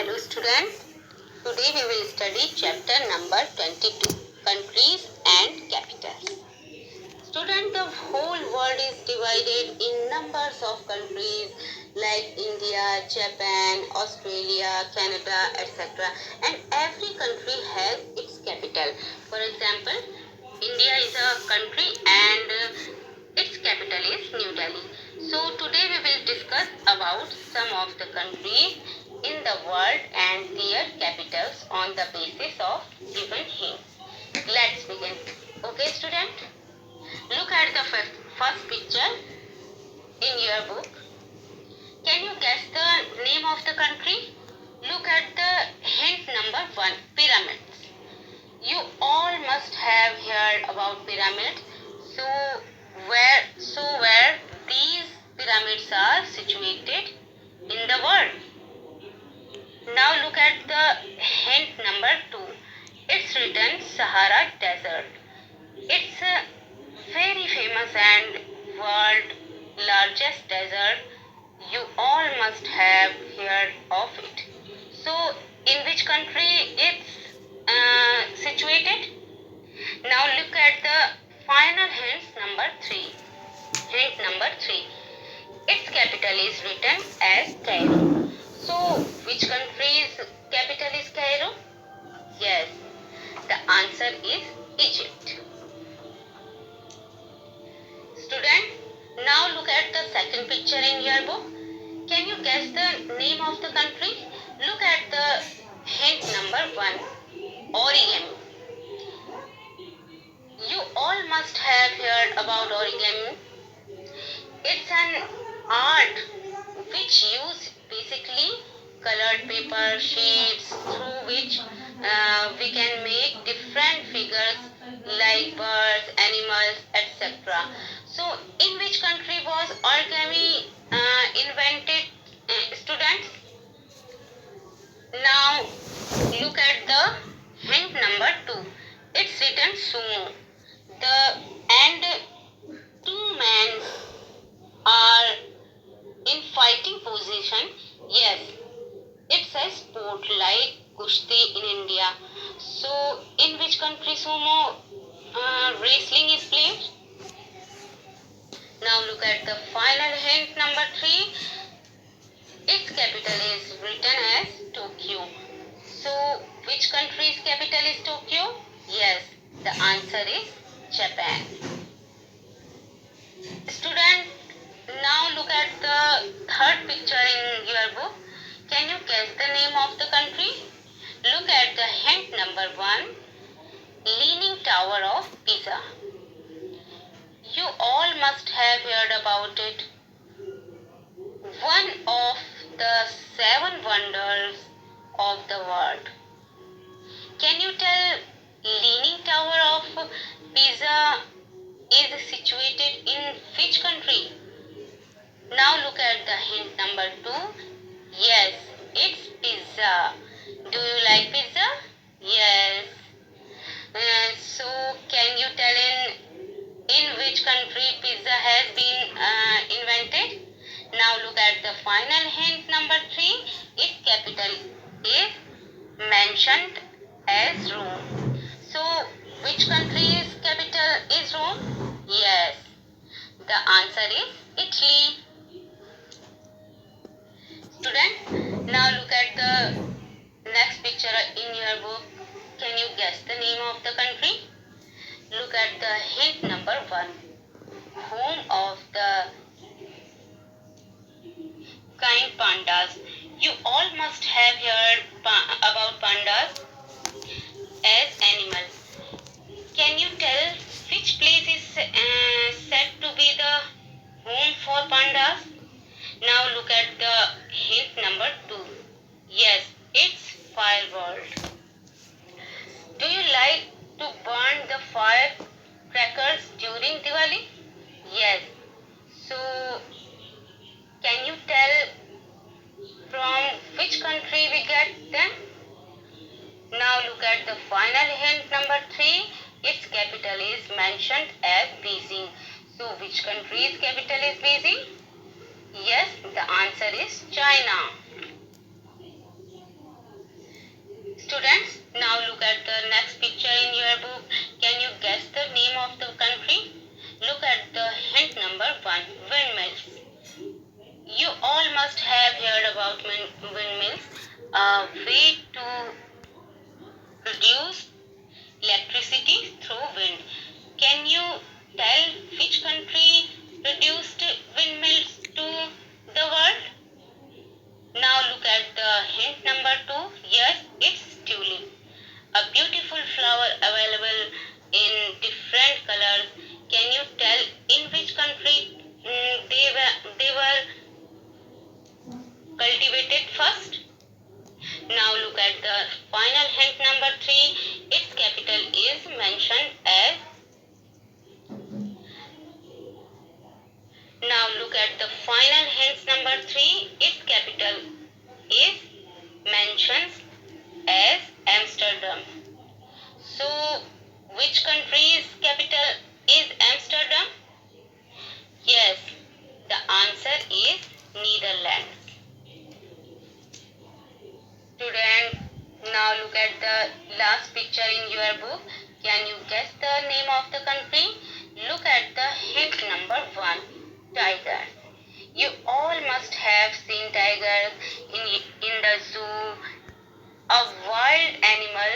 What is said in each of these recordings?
Hello students, today we will study chapter number 22, Countries and Capitals. Student, the whole world is divided in numbers of countries like India, Japan, Australia, Canada, etc. And every country has its capital. For example, India is a country and its capital is New Delhi. So today we will discuss about some of the countries in the world and their capitals on the basis of given hints. Let's begin. Okay student, look at the first picture in your book. Can you guess the name of the country? Look at the hint number 1, pyramids. You all must have heard about pyramids. So where these pyramids are situated in the world? Now look at the hint number 2. It's written Sahara Desert. It's a very famous and world largest desert. You all must have heard of it. So in which country it's situated? Now look at the final hint number 3. Hint number 3. Its capital is written as Cairo. So which country's capital is Cairo? Yes, the answer is Egypt. Student, now look at the second picture in your book. Can you guess the name of the country? Look at the hint number 1, origami. You all must have heard about origami. It's an art which use basically colored paper sheets through which we can make different figures like birds, animals, etc. So in which country was origami invented, students? Now look at the hint number 2. It's written sumo. And two men are in fighting position. Yes, it's a sport like kushti in India. So in which country sumo wrestling is played? Now look at the final hint number 3. Its capital is written as Tokyo. So which country's capital is Tokyo? Yes, the answer is Japan. Student, now look at the third picture in your book. Can you guess the name of the country? Look at the hint number 1, Leaning Tower of Pisa. You all must have heard about it. One of the 7 wonders of the world. Can you tell Leaning Tower of Pisa is situated in which country? Now look at the hint number 2. Yes, it's pizza. Do you like pizza? Yes. So can you tell in which country pizza has been invented? Now look at the final hint number 3. Its capital is mentioned as Rome. So which country's capital is Rome? Yes, the answer is Italy. Student, now look at the next picture in your book. Can you guess the name of the country? Look at the hint number 1. Home of the kind pandas. You all must have heard about pandas as animals. Can you tell which place is said to be the home for pandas? Now look at the hint number 2. Yes, it's Fire World. Do you like to burn the firecrackers during Diwali? Yes. So can you tell from which country we get them? Now look at the final hint number 3. Its capital is mentioned as Beijing. So which country's capital is Beijing? Yes, the answer is China. Students, now look at the next picture in your book. Can you guess the name of the country? Look at the hint number 1, windmills. You all must have heard about windmills, a way to produce electricity through wind. Can you tell which country produced windmills to the world? Now look at the hint number 2. Yes, it's tulip. A beautiful flower available in different colors. Can you tell in which country they were cultivated first? Now look at the final hint number 3. Its capital is mentioned as. Now look at the final hint number 3. Its capital is mentioned as Amsterdam. So which country's capital is Amsterdam? Yes, the answer is Netherlands. Students, now look at the last picture in your book. Can you guess the name of the country? Look at the hint number 1, tiger. You all must have seen tigers in the zoo, a wild animal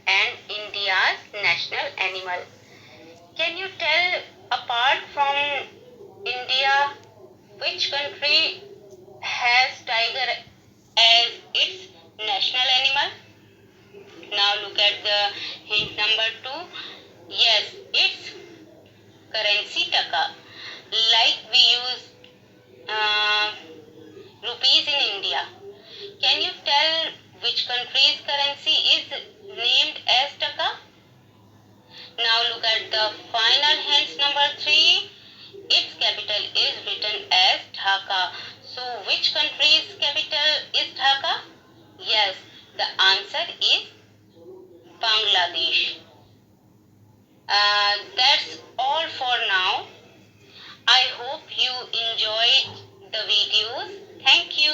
and India's national animal. Can you tell apart from India which country has tiger as its national animal? Now look at the hint number 2. Yes, it's currency taka. Like we use rupees in India. Can you tell which country's currency is named as taka? Now look at the final hint number 3. Its capital is written as Dhaka. So which country's capital is Dhaka? Yes, the answer is Bangladesh. That's all for now. I hope you enjoyed the videos. Thank you.